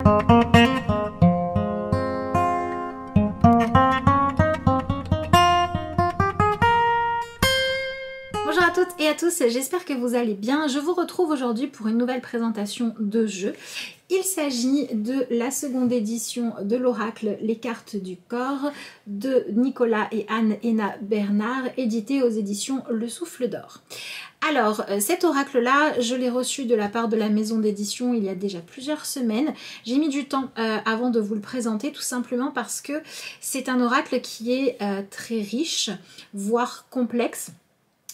Bonjour à toutes et à tous, j'espère que vous allez bien. Je vous retrouve aujourd'hui pour une nouvelle présentation de jeu. Il s'agit de la seconde édition de l'oracle Les cartes du corps de Nicolas et Anne-Héna Bernard, édité aux éditions Le Souffle d'Or. Alors, cet oracle-là, je l'ai reçu de la part de la maison d'édition il y a déjà plusieurs semaines. J'ai mis du temps avant de vous le présenter, tout simplement parce que c'est un oracle qui est très riche, voire complexe.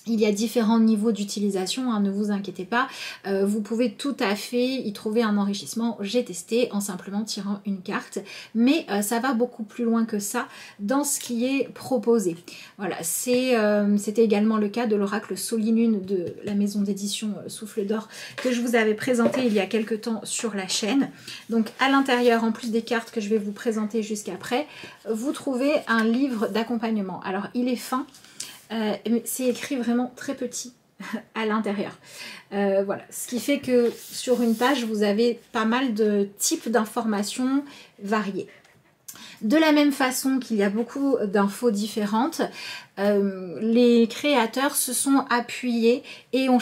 Il y a différents niveaux d'utilisation, hein, ne vous inquiétez pas, vous pouvez tout à fait y trouver un enrichissement. J'ai testé en simplement tirant une carte, mais ça va beaucoup plus loin que ça dans ce qui est proposé. Voilà, c'était également le cas de l'oracle Solinune de la maison d'édition Souffle d'Or que je vous avais présenté il y a quelques temps sur la chaîne. Donc à l'intérieur, en plus des cartes que je vais vous présenter jusqu'après, vous trouvez un livre d'accompagnement. Alors il est fin. C'est écrit vraiment très petit à l'intérieur. Voilà, ce qui fait que sur une page, vous avez pas mal de types d'informations variées. De la même façon qu'il y a beaucoup d'infos différentes, les créateurs se sont appuyés et ont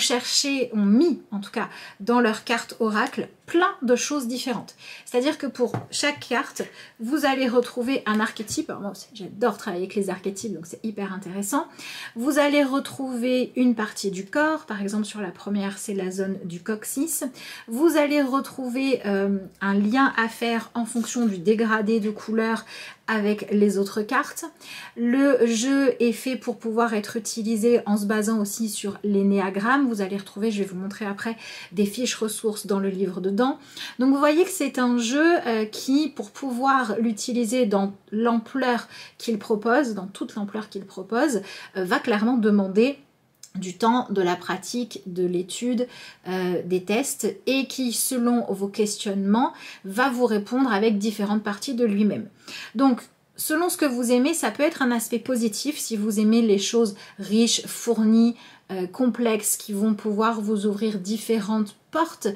mis en tout cas dans leur carte oracle plein de choses différentes. C'est-à-dire que pour chaque carte, vous allez retrouver un archétype. Alors moi aussi, j'adore travailler avec les archétypes, donc c'est hyper intéressant. Vous allez retrouver une partie du corps, par exemple sur la première, c'est la zone du coccyx. Vous allez retrouver un lien à faire en fonction du dégradé de couleur avec les autres cartes. Le jeu est fait pour pouvoir être utilisé en se basant aussi sur l'énéagramme. Vous allez retrouver, je vais vous montrer après, des fiches ressources dans le livre dedans. Donc vous voyez que c'est un jeu qui, pour pouvoir l'utiliser dans l'ampleur qu'il propose, dans toute l'ampleur qu'il propose, va clairement demander du temps, de la pratique, de l'étude, des tests, et qui, selon vos questionnements, va vous répondre avec différentes parties de lui-même. Donc, selon ce que vous aimez, ça peut être un aspect positif si vous aimez les choses riches, fournies, complexes, qui vont pouvoir vous ouvrir différentes portes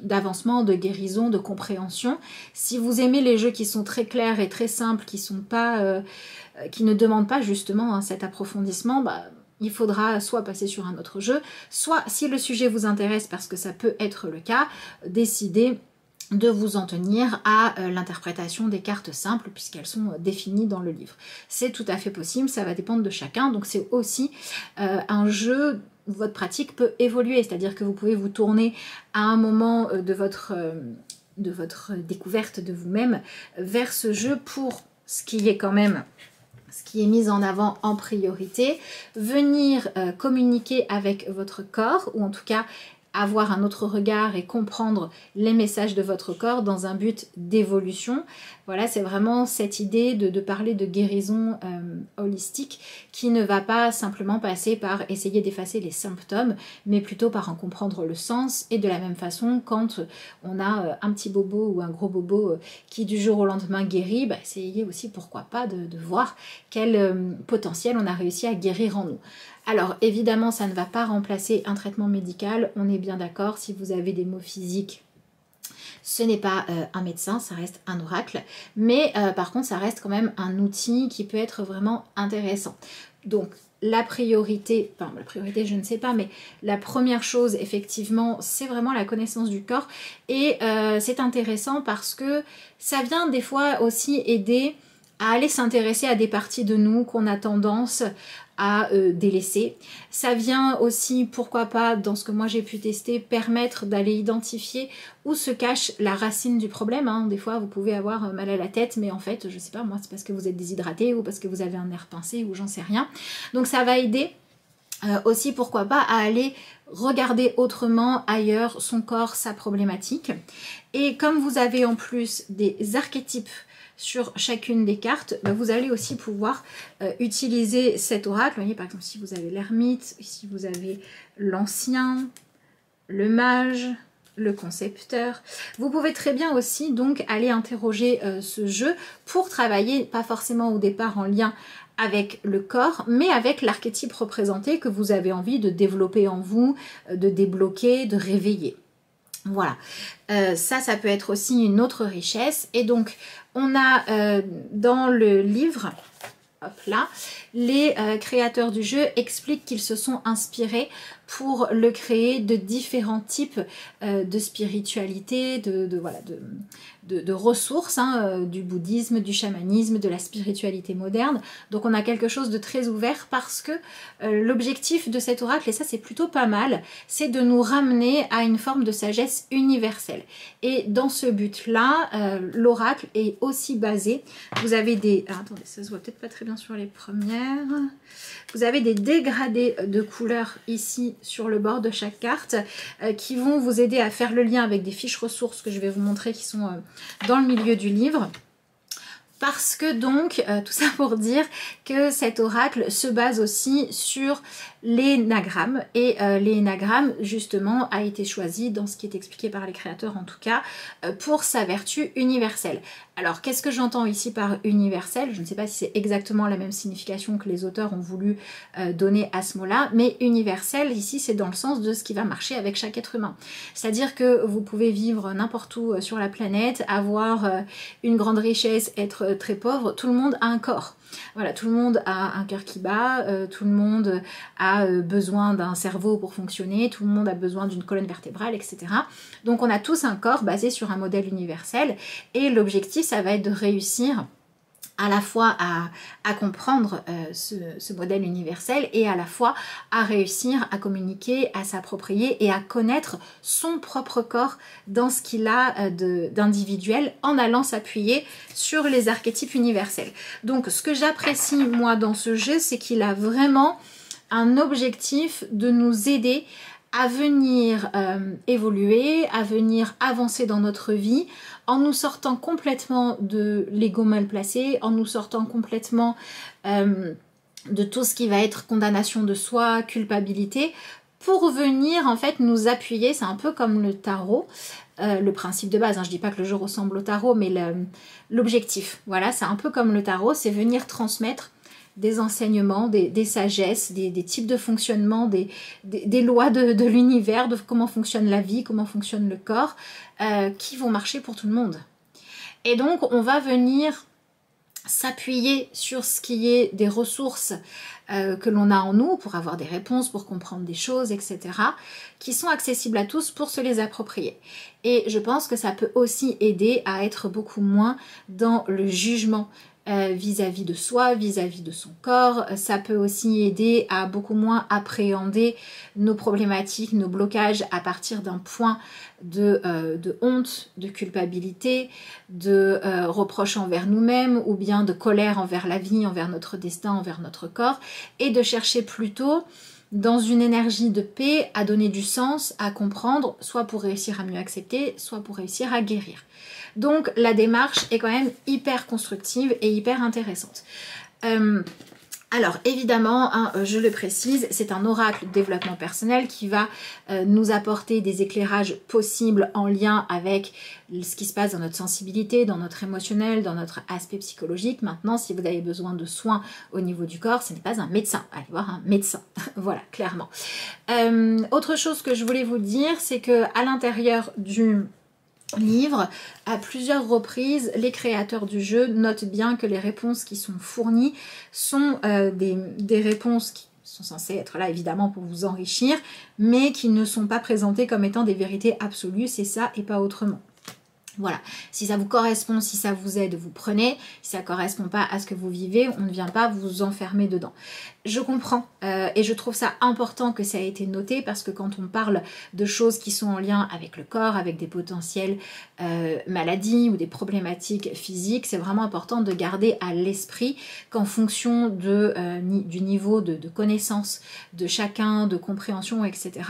d'avancement, de guérison, de compréhension. Si vous aimez les jeux qui sont très clairs et très simples, qui ne demandent pas justement cet approfondissement, il faudra soit passer sur un autre jeu, soit, si le sujet vous intéresse, parce que ça peut être le cas, décider de vous en tenir à l'interprétation des cartes simples, puisqu'elles sont définies dans le livre. C'est tout à fait possible, ça va dépendre de chacun, donc c'est aussi un jeu où votre pratique peut évoluer, c'est-à-dire que vous pouvez vous tourner à un moment de votre découverte de vous-même vers ce jeu pour ce qui est quand même mis en avant en priorité, venir communiquer avec votre corps, ou en tout cas avoir un autre regard et comprendre les messages de votre corps dans un but d'évolution. Voilà, c'est vraiment cette idée de parler de guérison holistique qui ne va pas simplement passer par essayer d'effacer les symptômes, mais plutôt par en comprendre le sens. Et de la même façon, quand on a un petit bobo ou un gros bobo qui du jour au lendemain guérit, essayez aussi, pourquoi pas, de voir quel potentiel on a réussi à guérir en nous. Alors évidemment, ça ne va pas remplacer un traitement médical, on est bien d'accord. Si vous avez des maux physiques, ce n'est pas un médecin, ça reste un oracle, mais par contre ça reste quand même un outil qui peut être vraiment intéressant. Donc la priorité je ne sais pas, mais la première chose effectivement c'est vraiment la connaissance du corps, et c'est intéressant parce que ça vient des fois aussi aider à aller s'intéresser à des parties de nous qu'on a tendance à délaisser. Ça vient aussi, pourquoi pas, dans ce que moi j'ai pu tester, permettre d'aller identifier où se cache la racine du problème. Des fois vous pouvez avoir mal à la tête, mais en fait, je sais pas, moi c'est parce que vous êtes déshydraté ou parce que vous avez un nerf pincé ou j'en sais rien. Donc ça va aider aussi, pourquoi pas, à aller regarder autrement, ailleurs, son corps, sa problématique. Et comme vous avez en plus des archétypes sur chacune des cartes, vous allez aussi pouvoir utiliser cet oracle. Vous voyez, par exemple, si vous avez l'ermite, ici vous avez l'ancien, le mage, le concepteur. Vous pouvez très bien aussi donc aller interroger ce jeu pour travailler, pas forcément au départ en lien avec le corps, mais avec l'archétype représenté que vous avez envie de développer en vous, de débloquer, de réveiller. Voilà, ça peut être aussi une autre richesse. Et donc, on a dans le livre, hop là, les créateurs du jeu expliquent qu'ils se sont inspirés pour le créer de différents types de spiritualité, de ressources, hein, du bouddhisme, du chamanisme, de la spiritualité moderne. Donc on a quelque chose de très ouvert parce que l'objectif de cet oracle, et ça c'est plutôt pas mal, c'est de nous ramener à une forme de sagesse universelle. Et dans ce but-là, l'oracle est aussi basé, vous avez des... Ah, attendez, ça se voit peut-être pas très bien sur les premières. Vous avez des dégradés de couleurs ici sur le bord de chaque carte qui vont vous aider à faire le lien avec des fiches ressources que je vais vous montrer qui sont dans le milieu du livre. Parce que donc, tout ça pour dire que cet oracle se base aussi sur l'énagramme. Et l'énagramme, justement, a été choisi, dans ce qui est expliqué par les créateurs en tout cas, pour sa vertu universelle. Alors, qu'est-ce que j'entends ici par universel? Je ne sais pas si c'est exactement la même signification que les auteurs ont voulu donner à ce mot-là, mais universel, ici, c'est dans le sens de ce qui va marcher avec chaque être humain. C'est-à-dire que vous pouvez vivre n'importe où sur la planète, avoir une grande richesse, être très pauvre, tout le monde a un corps. Voilà, tout le monde a un cœur qui bat, tout le monde a besoin d'un cerveau pour fonctionner, tout le monde a besoin d'une colonne vertébrale, etc. Donc on a tous un corps basé sur un modèle universel et l'objectif, ça va être de réussir à la fois à comprendre ce modèle universel et à la fois à réussir à communiquer, à s'approprier et à connaître son propre corps dans ce qu'il a d'individuel en allant s'appuyer sur les archétypes universels. Donc ce que j'apprécie moi dans ce jeu, c'est qu'il a vraiment un objectif de nous aider à venir évoluer, à venir avancer dans notre vie en nous sortant complètement de l'ego mal placé, en nous sortant complètement de tout ce qui va être condamnation de soi, culpabilité, pour venir en fait nous appuyer, c'est un peu comme le tarot, le principe de base, hein, je dis pas que le jeu ressemble au tarot, mais l'objectif, voilà, c'est un peu comme le tarot, c'est venir transmettre des enseignements, des sagesses, des types de fonctionnement, des lois de l'univers, de comment fonctionne la vie, comment fonctionne le corps, qui vont marcher pour tout le monde. Et donc, on va venir s'appuyer sur ce qui est des ressources que l'on a en nous pour avoir des réponses, pour comprendre des choses, etc., qui sont accessibles à tous pour se les approprier. Et je pense que ça peut aussi aider à être beaucoup moins dans le jugement vis-à-vis de soi, vis-à-vis de son corps. Ça peut aussi aider à beaucoup moins appréhender nos problématiques, nos blocages à partir d'un point de honte, de culpabilité, de reproche envers nous-mêmes ou bien de colère envers la vie, envers notre destin, envers notre corps, et de chercher plutôt dans une énergie de paix à donner du sens, à comprendre, soit pour réussir à mieux accepter, soit pour réussir à guérir. Donc la démarche est quand même hyper constructive et hyper intéressante. Alors évidemment, hein, je le précise, c'est un oracle de développement personnel qui va nous apporter des éclairages possibles en lien avec ce qui se passe dans notre sensibilité, dans notre émotionnel, dans notre aspect psychologique. Maintenant, si vous avez besoin de soins au niveau du corps, ce n'est pas un médecin. Allez voir un médecin, voilà, clairement. Autre chose que je voulais vous dire, c'est que à l'intérieur du livre, à plusieurs reprises, les créateurs du jeu notent bien que les réponses qui sont fournies sont des réponses qui sont censées être là évidemment pour vous enrichir, mais qui ne sont pas présentées comme étant des vérités absolues, c'est ça et pas autrement. Voilà, si ça vous correspond, si ça vous aide, vous prenez. Si ça ne correspond pas à ce que vous vivez, on ne vient pas vous enfermer dedans. Je comprends et je trouve ça important que ça ait été noté parce que quand on parle de choses qui sont en lien avec le corps, avec des potentielles maladies ou des problématiques physiques, c'est vraiment important de garder à l'esprit qu'en fonction du niveau de connaissance de chacun, de compréhension, etc.,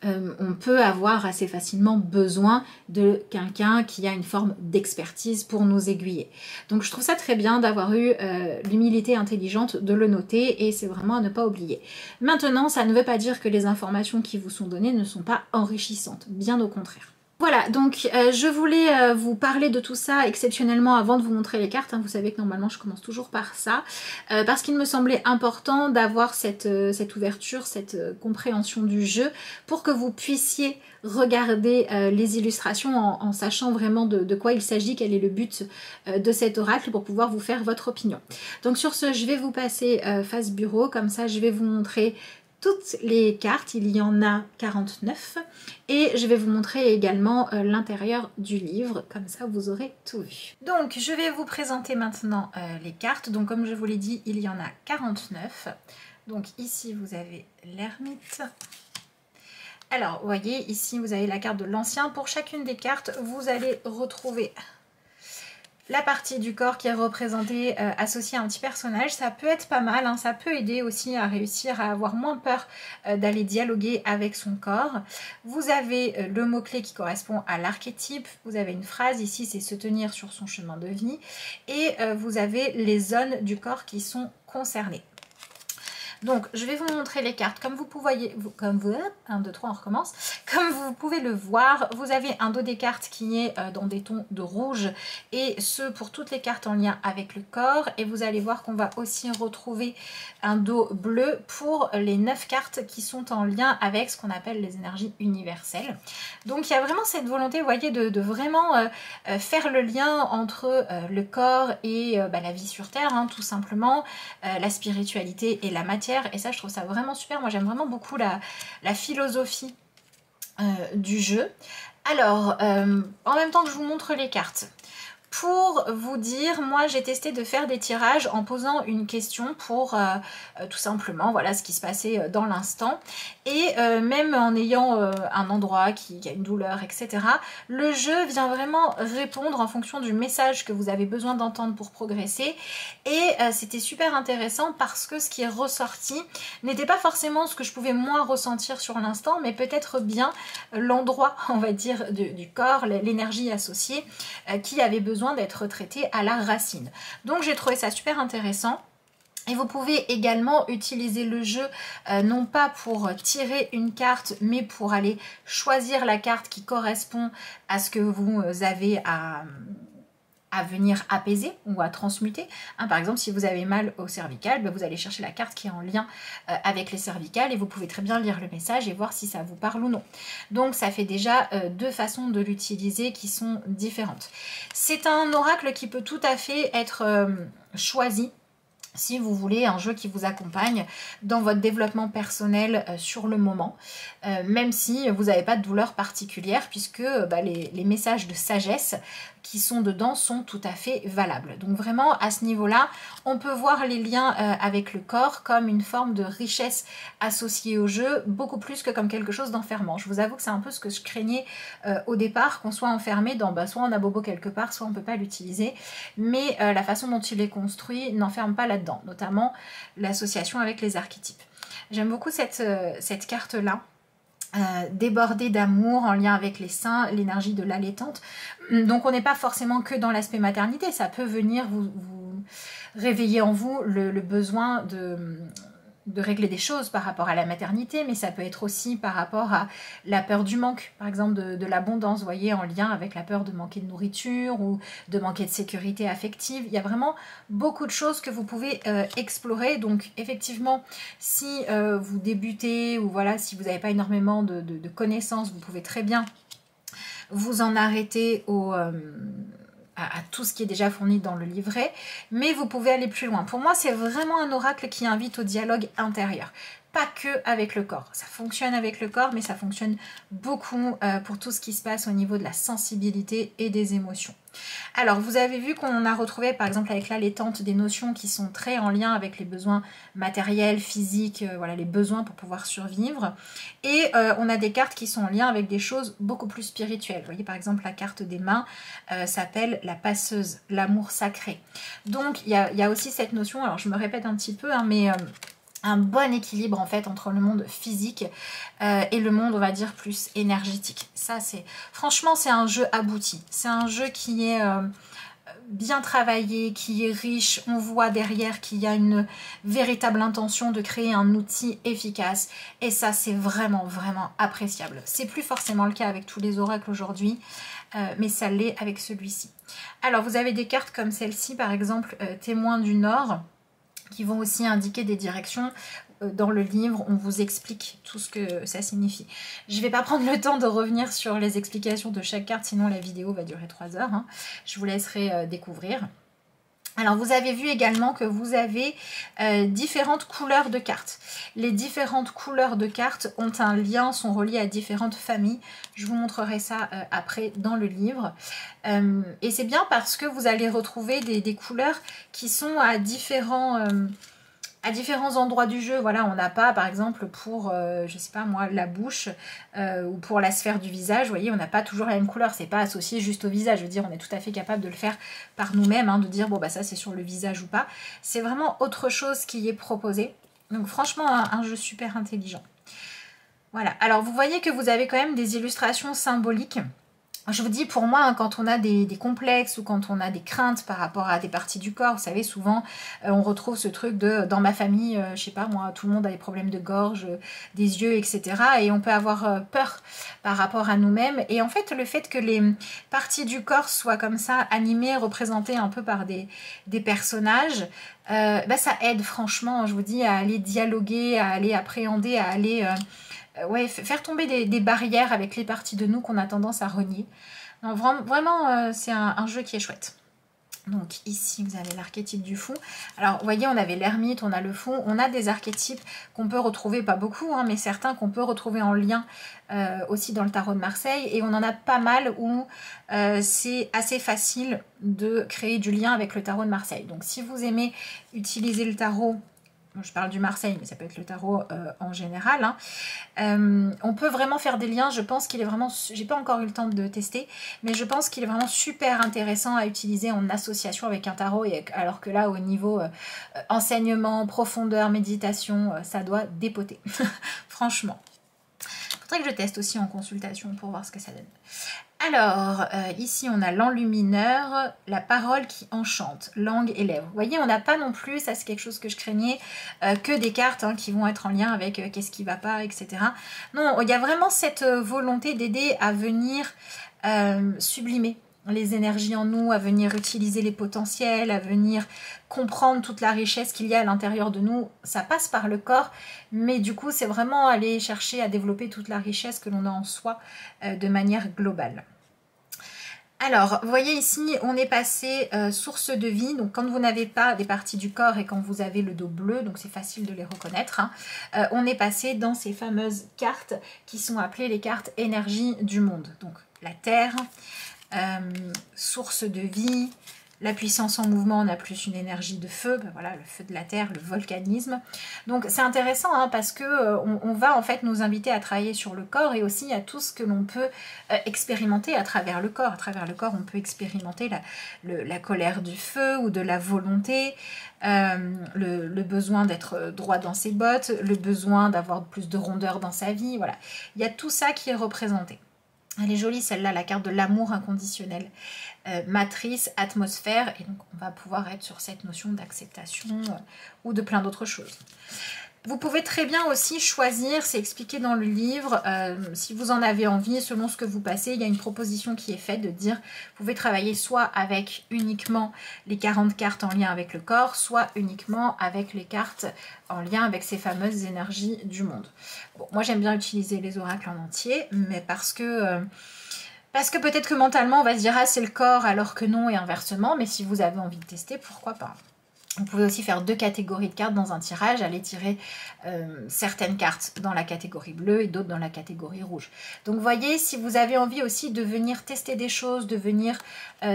on peut avoir assez facilement besoin de quelqu'un qui a une forme d'expertise pour nous aiguiller. Donc je trouve ça très bien d'avoir eu l'humilité intelligente de le noter et c'est vraiment à ne pas oublier. Maintenant, ça ne veut pas dire que les informations qui vous sont données ne sont pas enrichissantes, bien au contraire. Voilà, donc je voulais vous parler de tout ça exceptionnellement avant de vous montrer les cartes. Hein. Vous savez que normalement je commence toujours par ça. Parce qu'il me semblait important d'avoir cette ouverture, cette compréhension du jeu pour que vous puissiez regarder les illustrations en sachant vraiment de quoi il s'agit, quel est le but de cet oracle pour pouvoir vous faire votre opinion. Donc sur ce, je vais vous passer face bureau, comme ça je vais vous montrer toutes les cartes, il y en a 49 et je vais vous montrer également l'intérieur du livre, comme ça vous aurez tout vu. Donc je vais vous présenter maintenant les cartes, donc comme je vous l'ai dit il y en a 49, donc ici vous avez l'ermite. Alors vous voyez ici vous avez la carte de l'ancien, pour chacune des cartes vous allez retrouver la partie du corps qui est représentée associée à un petit personnage. Ça peut être pas mal, hein, ça peut aider aussi à réussir à avoir moins peur d'aller dialoguer avec son corps. Vous avez le mot-clé qui correspond à l'archétype, vous avez une phrase ici, c'est se tenir sur son chemin de vie, et vous avez les zones du corps qui sont concernées. Donc je vais vous montrer les cartes comme vous pouvez, 1, 2, 3 on recommence, comme vous pouvez le voir, vous avez un dos des cartes qui est dans des tons de rouge et ce pour toutes les cartes en lien avec le corps, et vous allez voir qu'on va aussi retrouver un dos bleu pour les 9 cartes qui sont en lien avec ce qu'on appelle les énergies universelles. Donc il y a vraiment cette volonté, vous voyez, de vraiment faire le lien entre le corps et la vie sur Terre, hein, tout simplement, la spiritualité et la matière. Et ça je trouve ça vraiment super, moi j'aime vraiment beaucoup la philosophie du jeu. Alors en même temps que je vous montre les cartes, pour vous dire, moi j'ai testé de faire des tirages en posant une question pour tout simplement voilà ce qui se passait dans l'instant, et même en ayant un endroit qui a une douleur, etc. Le jeu vient vraiment répondre en fonction du message que vous avez besoin d'entendre pour progresser, et c'était super intéressant parce que ce qui est ressorti n'était pas forcément ce que je pouvais moins ressentir sur l'instant, mais peut-être bien l'endroit, on va dire, du corps, l'énergie associée qui avait besoin d'être traité à la racine. Donc j'ai trouvé ça super intéressant. Et vous pouvez également utiliser le jeu non pas pour tirer une carte, mais pour aller choisir la carte qui correspond à ce que vous avez à venir apaiser ou à transmuter. Hein, par exemple, si vous avez mal au cervical, vous allez chercher la carte qui est en lien avec les cervicales, et vous pouvez très bien lire le message et voir si ça vous parle ou non. Donc ça fait déjà deux façons de l'utiliser qui sont différentes. C'est un oracle qui peut tout à fait être choisi si vous voulez un jeu qui vous accompagne dans votre développement personnel sur le moment, même si vous n'avez pas de douleur particulière, puisque les messages de sagesse qui sont dedans sont tout à fait valables. Donc vraiment à ce niveau-là, on peut voir les liens avec le corps comme une forme de richesse associée au jeu, beaucoup plus que comme quelque chose d'enfermant. Je vous avoue que c'est un peu ce que je craignais au départ, qu'on soit enfermé dans soit on a bobo quelque part, soit on ne peut pas l'utiliser, mais la façon dont il est construit n'enferme pas là-dedans, notamment l'association avec les archétypes. J'aime beaucoup cette carte-là. Débordée d'amour en lien avec les seins, l'énergie de l'allaitante. Donc on n'est pas forcément que dans l'aspect maternité, ça peut venir vous réveiller en vous le besoin de régler des choses par rapport à la maternité, mais ça peut être aussi par rapport à la peur du manque, par exemple de l'abondance, vous voyez, en lien avec la peur de manquer de nourriture ou de manquer de sécurité affective. Il y a vraiment beaucoup de choses que vous pouvez explorer. Donc effectivement, si vous débutez ou voilà, si vous n'avez pas énormément de connaissances, vous pouvez très bien vous en arrêter à tout ce qui est déjà fourni dans le livret, mais vous pouvez aller plus loin. Pour moi, c'est vraiment un oracle qui invite au dialogue intérieur. Pas que avec le corps. Ça fonctionne avec le corps, mais ça fonctionne beaucoup pour tout ce qui se passe au niveau de la sensibilité et des émotions. Alors, vous avez vu qu'on a retrouvé, par exemple, avec l'allaitante, des notions qui sont très en lien avec les besoins matériels, physiques, voilà, les besoins pour pouvoir survivre. Et on a des cartes qui sont en lien avec des choses beaucoup plus spirituelles. Vous voyez, par exemple, la carte des mains s'appelle la passeuse, l'amour sacré. Donc, il y a aussi cette notion, alors je me répète un petit peu, hein, mais un bon équilibre en fait entre le monde physique et le monde, on va dire, plus énergétique. Ça, c'est franchement, c'est un jeu abouti. C'est un jeu qui est bien travaillé, qui est riche. On voit derrière qu'il y a une véritable intention de créer un outil efficace. Et ça, c'est vraiment, vraiment appréciable. C'est plus forcément le cas avec tous les oracles aujourd'hui, mais ça l'est avec celui-ci. Alors, vous avez des cartes comme celle-ci, par exemple, Témoin du Nord, qui vont aussi indiquer des directions. Dans le livre, on vous explique tout ce que ça signifie. Je ne vais pas prendre le temps de revenir sur les explications de chaque carte, sinon la vidéo va durer 3 heures. Hein. Je vous laisserai découvrir. Alors, vous avez vu également que vous avez différentes couleurs de cartes. Les différentes couleurs de cartes ont un lien, sont reliées à différentes familles. Je vous montrerai ça après dans le livre. Et c'est bien parce que vous allez retrouver des couleurs qui sont à différents endroits du jeu. Voilà, on n'a pas, par exemple, pour, je sais pas moi, la bouche ou pour la sphère du visage, vous voyez, on n'a pas toujours la même couleur. C'est pas associé juste au visage. Je veux dire, on est tout à fait capable de le faire par nous-mêmes, hein, de dire, bon, bah ça, c'est sur le visage ou pas. C'est vraiment autre chose qui est proposé. Donc, franchement, un jeu super intelligent. Voilà. Alors, vous voyez que vous avez quand même des illustrations symboliques. Je vous dis, pour moi, hein, quand on a des complexes ou quand on a des craintes par rapport à des parties du corps, vous savez, souvent, on retrouve ce truc de, dans ma famille, je sais pas, moi, tout le monde a des problèmes de gorge, des yeux, etc. Et on peut avoir peur par rapport à nous-mêmes. Et en fait, le fait que les parties du corps soient comme ça, animées, représentées un peu par des personnages, bah, ça aide, franchement, je vous dis, à aller dialoguer, à aller appréhender, à aller... ouais, faire tomber des barrières avec les parties de nous qu'on a tendance à renier. Non, vraiment, c'est un jeu qui est chouette. Donc ici, vous avez l'archétype du fou. Alors, vous voyez, on avait l'ermite, on a le fou. On a des archétypes qu'on peut retrouver, pas beaucoup, hein, mais certains qu'on peut retrouver en lien aussi dans le tarot de Marseille. Et on en a pas mal où c'est assez facile de créer du lien avec le tarot de Marseille. Donc, si vous aimez utiliser le tarot... Je parle du Marseille, mais ça peut être le tarot en général. Hein. On peut vraiment faire des liens. Je pense qu'il est vraiment... J'ai pas encore eu le temps de tester, mais je pense qu'il est vraiment super intéressant à utiliser en association avec un tarot. Alors que là, au niveau enseignement, profondeur, méditation, ça doit dépoter. Franchement. Il faudrait que je teste aussi en consultation pour voir ce que ça donne. Alors, ici on a l'enlumineur, la parole qui enchante, langue et lèvres. Vous voyez, on n'a pas non plus, ça c'est quelque chose que je craignais, que des cartes hein, qui vont être en lien avec qu'est-ce qui va pas, etc. Non, il y a vraiment cette volonté d'aider à venir sublimer les énergies en nous, à venir utiliser les potentiels, à venir comprendre toute la richesse qu'il y a à l'intérieur de nous. Ça passe par le corps, mais du coup, c'est vraiment aller chercher à développer toute la richesse que l'on a en soi de manière globale. Alors, vous voyez ici, on est passé source de vie. Donc, quand vous n'avez pas des parties du corps et quand vous avez le dos bleu, donc c'est facile de les reconnaître, hein, on est passé dans ces fameuses cartes qui sont appelées les cartes énergie du monde. Donc, la Terre... source de vie, la puissance en mouvement, on a plus une énergie de feu, ben voilà, le feu de la terre, le volcanisme. Donc c'est intéressant hein, parce que on va en fait nous inviter à travailler sur le corps et aussi à tout ce que l'on peut expérimenter à travers le corps. À travers le corps, on peut expérimenter la colère du feu ou de la volonté, le besoin d'être droit dans ses bottes, le besoin d'avoir plus de rondeur dans sa vie. Voilà, il y a tout ça qui est représenté. Elle est jolie celle-là, la carte de l'amour inconditionnel. Matrice, atmosphère, et donc on va pouvoir être sur cette notion d'acceptation ou de plein d'autres choses. Vous pouvez très bien aussi choisir, c'est expliqué dans le livre, si vous en avez envie, selon ce que vous passez, il y a une proposition qui est faite de dire, vous pouvez travailler soit avec uniquement les 40 cartes en lien avec le corps, soit uniquement avec les cartes en lien avec ces fameuses énergies du monde. Bon, moi j'aime bien utiliser les oracles en entier, mais parce que peut-être que mentalement on va se dire ah c'est le corps alors que non et inversement, mais si vous avez envie de tester, pourquoi pas. Vous pouvez aussi faire 2 catégories de cartes dans un tirage, aller tirer certaines cartes dans la catégorie bleue et d'autres dans la catégorie rouge. Donc vous voyez, si vous avez envie aussi de venir tester des choses, de venir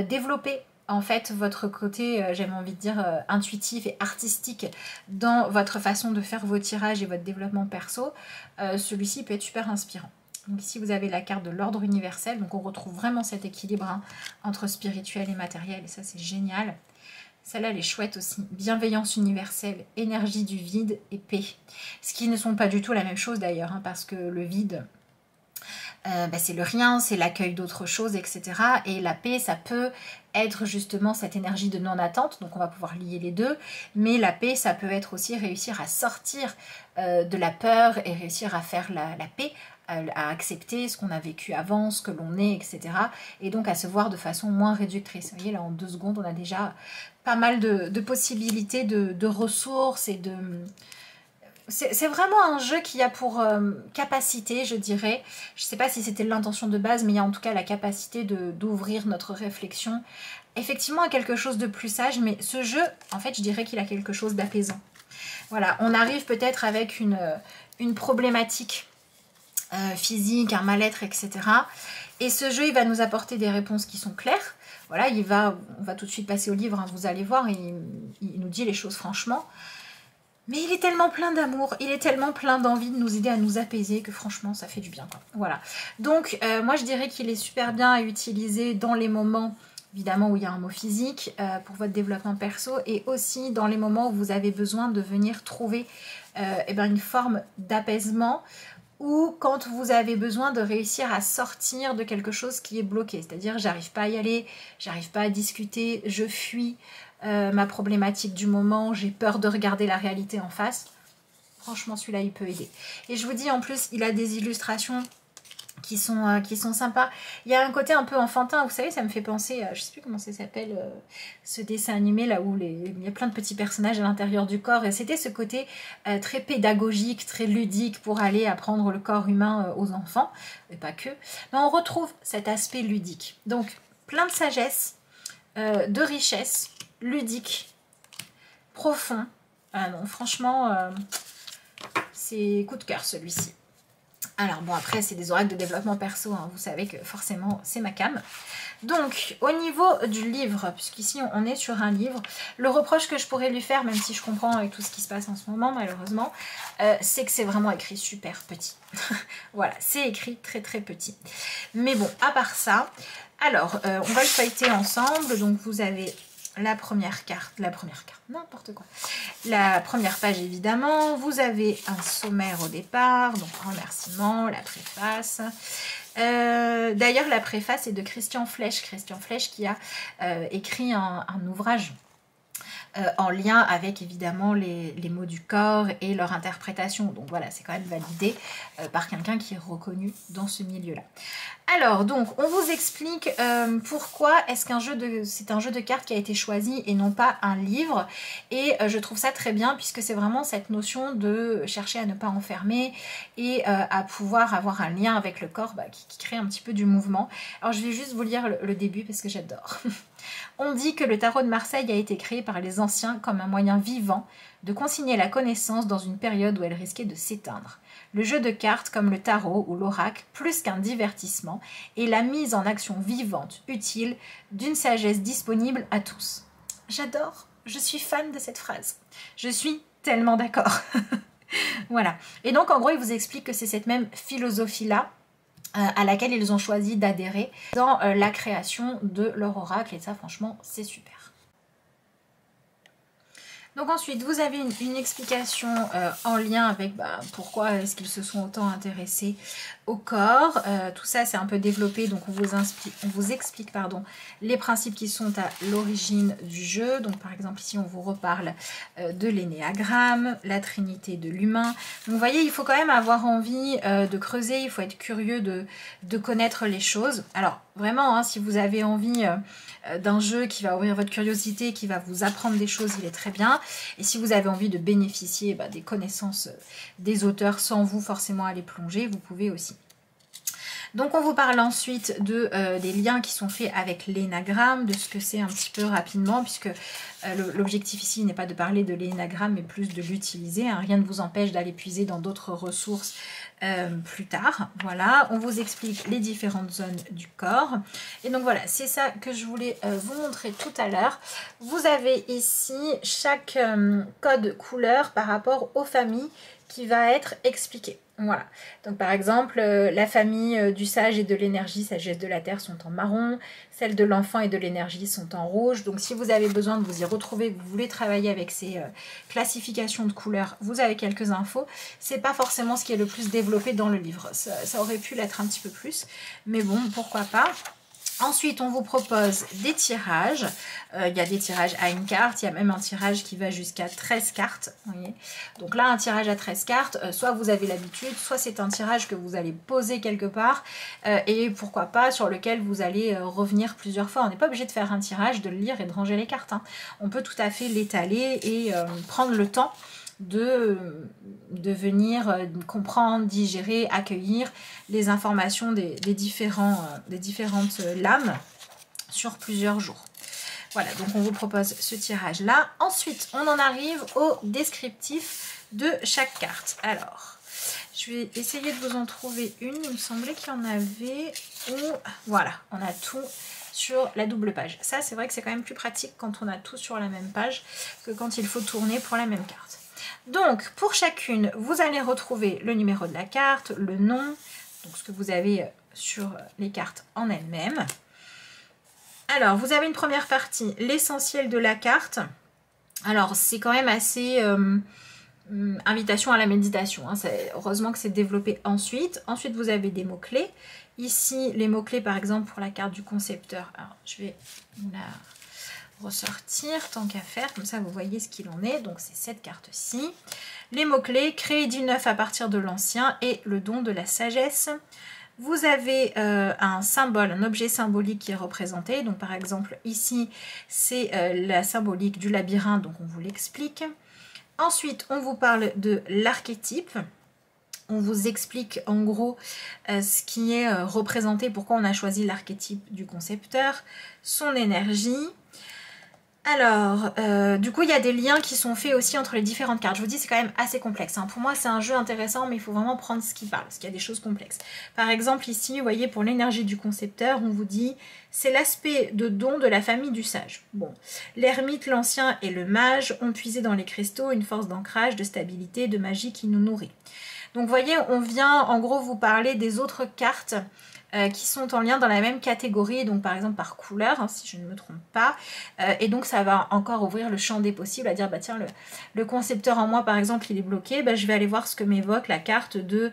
développer en fait votre côté, j'aime envie de dire, intuitif et artistique dans votre façon de faire vos tirages et votre développement perso, celui-ci peut être super inspirant. Donc ici vous avez la carte de l'ordre universel, donc on retrouve vraiment cet équilibre hein, entre spirituel et matériel, et ça c'est génial. Celle-là, elle est chouette aussi. Bienveillance universelle, énergie du vide et paix. Ce qui ne sont pas du tout la même chose d'ailleurs, hein, parce que le vide, c'est le rien, c'est l'accueil d'autres choses, etc. Et la paix, ça peut être justement cette énergie de non-attente, donc on va pouvoir lier les deux, mais la paix, ça peut être aussi réussir à sortir de la peur et réussir à faire la paix, à accepter ce qu'on a vécu avant, ce que l'on est, etc. Et donc à se voir de façon moins réductrice. Vous voyez, là en 2 secondes, on a déjà pas mal de possibilités, de ressources et de... C'est vraiment un jeu qui a pour capacité, je dirais, je ne sais pas si c'était l'intention de base, mais il y a en tout cas la capacité d'ouvrir notre réflexion effectivement à quelque chose de plus sage, mais ce jeu, en fait, je dirais qu'il a quelque chose d'apaisant. Voilà, on arrive peut-être avec une problématique physique, un mal-être, etc. Et ce jeu, il va nous apporter des réponses qui sont claires. Voilà, on va tout de suite passer au livre, hein, vous allez voir, il nous dit les choses franchement. Mais il est tellement plein d'amour, il est tellement plein d'envie de nous aider à nous apaiser que franchement ça fait du bien, quoi. Voilà. Donc moi je dirais qu'il est super bien à utiliser dans les moments évidemment où il y a un mot physique pour votre développement perso et aussi dans les moments où vous avez besoin de venir trouver une forme d'apaisement ou quand vous avez besoin de réussir à sortir de quelque chose qui est bloqué. C'est-à-dire j'arrive pas à y aller, j'arrive pas à discuter, je fuis ma problématique du moment, j'ai peur de regarder la réalité en face. Franchement, celui-là, il peut aider. Et je vous dis, en plus, il a des illustrations qui sont sympas. Il y a un côté un peu enfantin, vous savez, ça me fait penser, je sais plus comment ça s'appelle, ce dessin animé là où il y a plein de petits personnages à l'intérieur du corps. Et c'était ce côté très pédagogique, très ludique pour aller apprendre le corps humain aux enfants, et pas que. Mais on retrouve cet aspect ludique. Donc, plein de sagesse, de richesse, ludique, profond. Ah non, franchement, c'est coup de cœur celui-ci. Alors bon, après c'est des oracles de développement perso, hein, vous savez que forcément c'est ma came. Donc au niveau du livre, puisqu'ici on est sur un livre, le reproche que je pourrais lui faire, même si je comprends avec tout ce qui se passe en ce moment malheureusement, c'est que c'est vraiment écrit super petit. Voilà, c'est écrit très très petit. Mais bon, à part ça, alors on va le feuilleter ensemble. Donc vous avez la première carte, n'importe quoi. La première page évidemment, vous avez un sommaire au départ, donc remerciement, la préface. D'ailleurs la préface est de Christian Flech qui a écrit un ouvrage en lien avec évidemment les mots du corps et leur interprétation. Donc voilà, c'est quand même validé par quelqu'un qui est reconnu dans ce milieu-là. Alors donc, on vous explique pourquoi est-ce c'est un jeu de cartes qui a été choisi et non pas un livre. Et je trouve ça très bien puisque c'est vraiment cette notion de chercher à ne pas enfermer et à pouvoir avoir un lien avec le corps qui crée un petit peu du mouvement. Alors je vais juste vous lire le début parce que j'adore. On dit que le tarot de Marseille a été créé par les anciens comme un moyen vivant de consigner la connaissance dans une période où elle risquait de s'éteindre. Le jeu de cartes comme le tarot ou l'oracle, plus qu'un divertissement, est la mise en action vivante, utile, d'une sagesse disponible à tous. J'adore, je suis fan de cette phrase. Je suis tellement d'accord. Voilà. Et donc en gros, il vous explique que c'est cette même philosophie-là à laquelle ils ont choisi d'adhérer dans la création de leur oracle. Et ça, franchement, c'est super. Donc ensuite, vous avez une explication en lien avec pourquoi est-ce qu'ils se sont autant intéressés au corps. Tout ça, c'est un peu développé, donc on vous explique les principes qui sont à l'origine du jeu. Donc par exemple, ici, on vous reparle de l'énéagramme, la trinité de l'humain. Donc vous voyez, il faut quand même avoir envie de creuser, il faut être curieux de connaître les choses. Alors vraiment, hein, si vous avez envie d'un jeu qui va ouvrir votre curiosité, qui va vous apprendre des choses, il est très bien. Et si vous avez envie de bénéficier des connaissances des auteurs sans vous forcément aller plonger, vous pouvez aussi. Donc on vous parle ensuite des liens qui sont faits avec l'énagramme, de ce que c'est un petit peu rapidement, puisque l'objectif ici n'est pas de parler de l'énagramme, mais plus de l'utiliser. Hein. Rien ne vous empêche d'aller puiser dans d'autres ressources plus tard. Voilà, on vous explique les différentes zones du corps. Et donc voilà, c'est ça que je voulais vous montrer tout à l'heure. Vous avez ici chaque code couleur par rapport aux familles qui va être expliqué. Voilà, donc par exemple, la famille du sage et de l'énergie, sagesse de la terre, sont en marron, celle de l'enfant et de l'énergie sont en rouge. Donc si vous avez besoin de vous y retrouver, que vous voulez travailler avec ces classifications de couleurs, vous avez quelques infos. C'est pas forcément ce qui est le plus développé dans le livre, ça aurait pu l'être un petit peu plus, mais bon, pourquoi pas. Ensuite, on vous propose des tirages. Il y a des tirages à une carte. Il y a même un tirage qui va jusqu'à 13 cartes. Vous voyez. Donc là, un tirage à 13 cartes, soit vous avez l'habitude, soit c'est un tirage que vous allez poser quelque part et pourquoi pas sur lequel vous allez revenir plusieurs fois. On n'est pas obligé de faire un tirage, de le lire et de ranger les cartes, hein. On peut tout à fait l'étaler et prendre le temps de venir comprendre, digérer, accueillir les informations des différentes lames sur plusieurs jours. Voilà, donc on vous propose ce tirage-là. Ensuite, on en arrive au descriptif de chaque carte. Alors, je vais essayer de vous en trouver une. Il me semblait qu'il y en avait. Voilà, on a tout sur la double page. Ça, c'est vrai que c'est quand même plus pratique quand on a tout sur la même page que quand il faut tourner pour la même carte. Donc, pour chacune, vous allez retrouver le numéro de la carte, le nom, donc ce que vous avez sur les cartes en elles-mêmes. Alors, vous avez une première partie, l'essentiel de la carte. Alors, c'est quand même assez invitation à la méditation, hein. Heureusement que c'est développé ensuite. Ensuite, vous avez des mots-clés. Ici, les mots-clés, par exemple, pour la carte du concepteur. Alors, je vais la ressortir tant qu'à faire, comme ça vous voyez ce qu'il en est. Donc c'est cette carte-ci. Les mots-clés, créer du neuf à partir de l'ancien et le don de la sagesse. Vous avez un symbole, un objet symbolique qui est représenté. Donc par exemple ici c'est la symbolique du labyrinthe, donc on vous l'explique. Ensuite on vous parle de l'archétype. On vous explique en gros ce qui est représenté, pourquoi on a choisi l'archétype du concepteur, son énergie. Alors, du coup, il y a des liens qui sont faits aussi entre les différentes cartes. Je vous dis, c'est quand même assez complexe, hein. Pour moi, c'est un jeu intéressant, mais il faut vraiment prendre ce qui parle, parce qu'il y a des choses complexes. Par exemple, ici, vous voyez, pour l'énergie du concepteur, on vous dit, c'est l'aspect de don de la famille du sage. Bon, l'ermite, l'ancien et le mage ont puisé dans les cristaux une force d'ancrage, de stabilité, de magie qui nous nourrit. Donc, vous voyez, on vient en gros vous parler des autres cartes qui sont en lien dans la même catégorie, donc par exemple par couleur, hein, si je ne me trompe pas, et donc ça va encore ouvrir le champ des possibles, à dire bah tiens le concepteur en moi par exemple il est bloqué, bah, je vais aller voir ce que m'évoque la carte de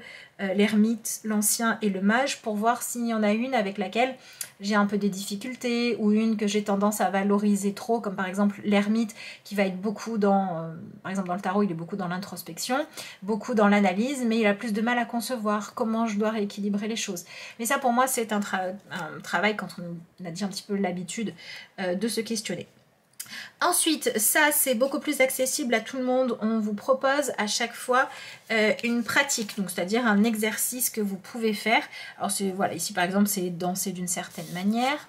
l'ermite, l'ancien et le mage pour voir s'il y en a une avec laquelle j'ai un peu des difficultés ou une que j'ai tendance à valoriser trop, comme par exemple l'ermite qui va être beaucoup dans, par exemple dans le tarot il est beaucoup dans l'introspection, beaucoup dans l'analyse, mais il a plus de mal à concevoir comment je dois rééquilibrer les choses. Mais ça pour moi c'est un travail quand on a déjà un petit peu l'habitude de se questionner. Ensuite, ça c'est beaucoup plus accessible à tout le monde. On vous propose à chaque fois une pratique, donc c'est-à-dire un exercice que vous pouvez faire. Alors voilà, ici par exemple c'est danser d'une certaine manière.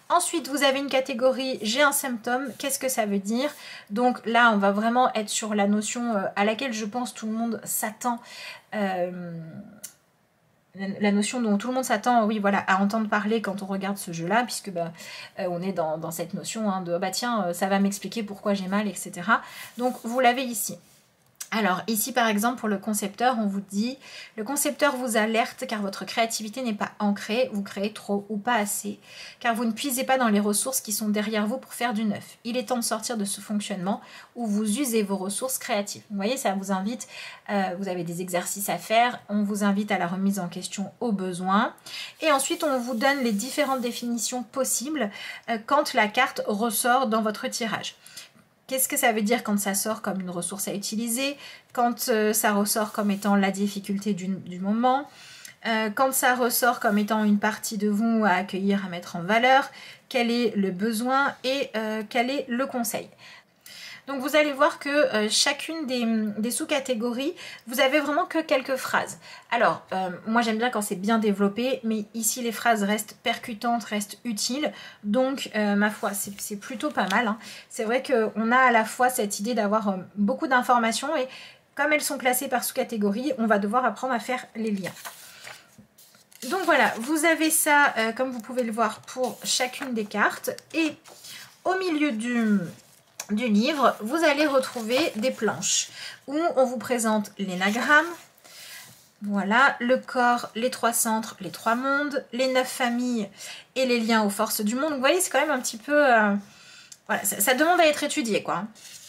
Ensuite, vous avez une catégorie, j'ai un symptôme, qu'est-ce que ça veut dire? Donc là, on va vraiment être sur la notion à laquelle je pense tout le monde s'attend. La notion dont tout le monde s'attend, oui, voilà, à entendre parler quand on regarde ce jeu-là, puisque bah, on est dans cette notion hein, de bah tiens, ça va m'expliquer pourquoi j'ai mal, etc. Donc vous l'avez ici. Alors ici par exemple pour le concepteur, on vous dit le concepteur vous alerte car votre créativité n'est pas ancrée, vous créez trop ou pas assez, car vous ne puisez pas dans les ressources qui sont derrière vous pour faire du neuf. Il est temps de sortir de ce fonctionnement où vous usez vos ressources créatives. Vous voyez, ça vous invite, vous avez des exercices à faire, on vous invite à la remise en question au besoin. Et ensuite on vous donne les différentes définitions possibles quand la carte ressort dans votre tirage. Qu'est-ce que ça veut dire quand ça sort comme une ressource à utiliser, quand ça ressort comme étant la difficulté du moment, quand ça ressort comme étant une partie de vous à accueillir, à mettre en valeur, quel est le besoin et quel est le conseil. Donc vous allez voir que chacune des sous-catégories, vous avez vraiment que quelques phrases. Alors, moi j'aime bien quand c'est bien développé, mais ici les phrases restent percutantes, restent utiles. Donc, ma foi, c'est plutôt pas mal, hein. C'est vrai qu'on a à la fois cette idée d'avoir beaucoup d'informations et comme elles sont classées par sous-catégorie, on va devoir apprendre à faire les liens. Donc voilà, vous avez ça, comme vous pouvez le voir, pour chacune des cartes. Et au milieu du livre, vous allez retrouver des planches où on vous présente l'énagramme. Voilà, le corps, les 3 centres, les 3 mondes, les 9 familles et les liens aux forces du monde. Vous voyez, c'est quand même un petit peu... voilà, ça demande à être étudié, quoi.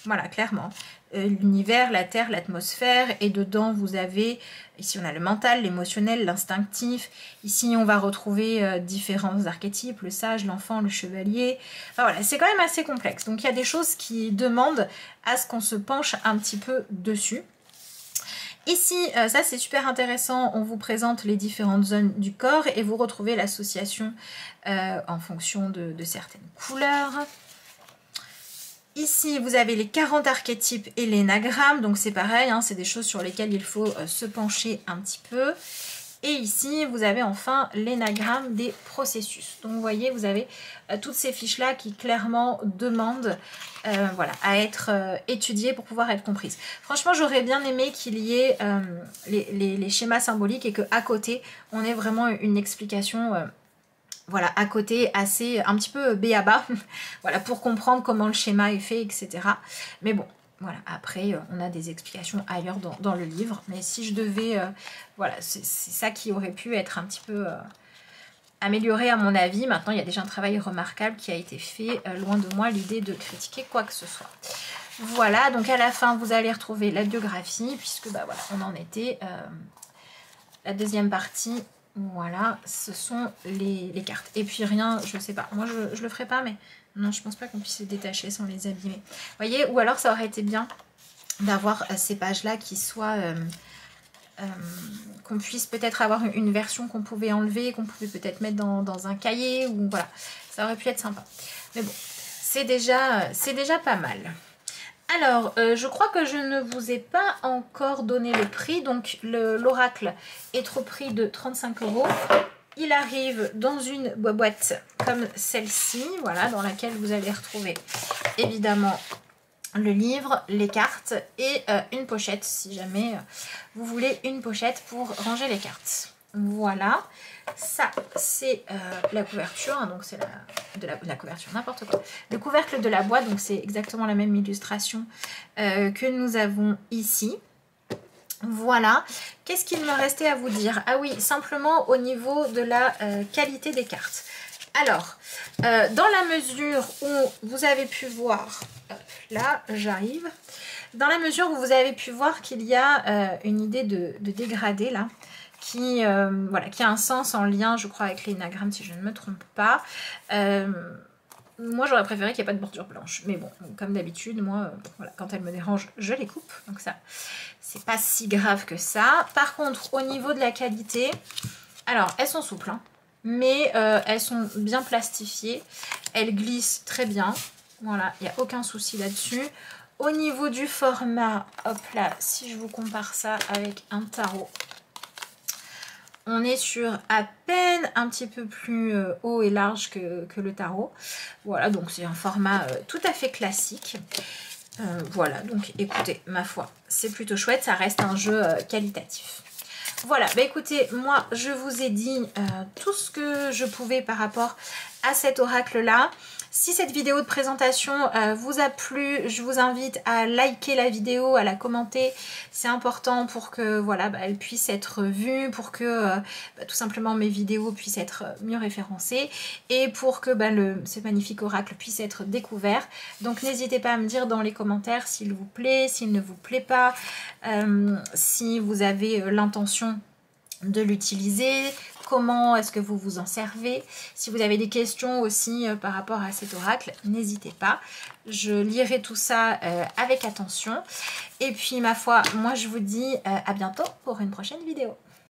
Voilà, clairement. L'univers, la terre, l'atmosphère. Et dedans, vous avez... Ici, on a le mental, l'émotionnel, l'instinctif. Ici, on va retrouver différents archétypes, le sage, l'enfant, le chevalier. Enfin, voilà, c'est quand même assez complexe. Donc, il y a des choses qui demandent à ce qu'on se penche un petit peu dessus. Ici, ça c'est super intéressant, on vous présente les différentes zones du corps et vous retrouvez l'association en fonction de certaines couleurs. Ici, vous avez les 40 archétypes et l'énagramme, donc c'est pareil, hein, c'est des choses sur lesquelles il faut se pencher un petit peu. Et ici, vous avez enfin l'énagramme des processus. Donc vous voyez, vous avez toutes ces fiches-là qui clairement demandent voilà, à être étudiées pour pouvoir être comprises. Franchement, j'aurais bien aimé qu'il y ait les schémas symboliques et qu'à côté, on ait vraiment une explication voilà, à côté, assez un petit peu b.a.-ba, voilà, pour comprendre comment le schéma est fait, etc. Mais bon, voilà, après, on a des explications ailleurs dans le livre. Mais si je devais... voilà, c'est ça qui aurait pu être un petit peu amélioré à mon avis. Maintenant, il y a déjà un travail remarquable qui a été fait. Loin de moi l'idée de critiquer quoi que ce soit. Voilà, donc à la fin, vous allez retrouver la biographie, puisque, bah voilà, on en était... la deuxième partie... Voilà, ce sont les cartes. Et puis rien, je sais pas, moi je le ferai pas, mais non, je pense pas qu'on puisse les détacher sans les abîmer. Vous voyez, ou alors ça aurait été bien d'avoir ces pages-là qui soient... qu'on puisse peut-être avoir une version qu'on pouvait enlever, qu'on pouvait peut-être mettre dans un cahier, ou voilà, ça aurait pu être sympa. Mais bon, c'est déjà pas mal. Alors, je crois que je ne vous ai pas encore donné le prix. Donc, l'oracle est au prix de 35 €. Il arrive dans une boîte comme celle-ci, voilà, dans laquelle vous allez retrouver évidemment le livre, les cartes et une pochette, si jamais vous voulez une pochette pour ranger les cartes. Voilà, ça c'est la couverture, hein, donc c'est la couverture, n'importe quoi. Le couvercle de la boîte, donc c'est exactement la même illustration que nous avons ici. Voilà, qu'est-ce qu'il me restait à vous dire? Ah oui, simplement au niveau de la qualité des cartes. Alors, dans la mesure où vous avez pu voir, là j'arrive, dans la mesure où vous avez pu voir qu'il y a une idée de dégradé là, qui, voilà, qui a un sens en lien, je crois, avec l'énagramme, si je ne me trompe pas. Moi, j'aurais préféré qu'il n'y ait pas de bordure blanche. Mais bon, comme d'habitude, moi, voilà, quand elle me dérange, je les coupe. Donc ça, c'est pas si grave que ça. Par contre, au niveau de la qualité, alors, elles sont souples, hein, mais elles sont bien plastifiées. Elles glissent très bien. Voilà, il n'y a aucun souci là-dessus. Au niveau du format, hop là, si je vous compare ça avec un tarot, on est sur à peine un petit peu plus haut et large que le tarot. Voilà, donc c'est un format tout à fait classique. Voilà, donc écoutez, ma foi, c'est plutôt chouette, ça reste un jeu qualitatif. Voilà, bah écoutez, moi je vous ai dit tout ce que je pouvais par rapport à cet oracle-là. Si cette vidéo de présentation vous a plu, je vous invite à liker la vidéo, à la commenter. C'est important pour que voilà, bah, elle puisse être vue, pour que bah, tout simplement mes vidéos puissent être mieux référencées et pour que bah, ce magnifique oracle puisse être découvert. Donc n'hésitez pas à me dire dans les commentaires s'il vous plaît, s'il ne vous plaît pas, si vous avez l'intention de l'utiliser, comment est-ce que vous vous en servez. Si vous avez des questions aussi par rapport à cet oracle, n'hésitez pas. Je lirai tout ça avec attention. Et puis ma foi, moi je vous dis à bientôt pour une prochaine vidéo.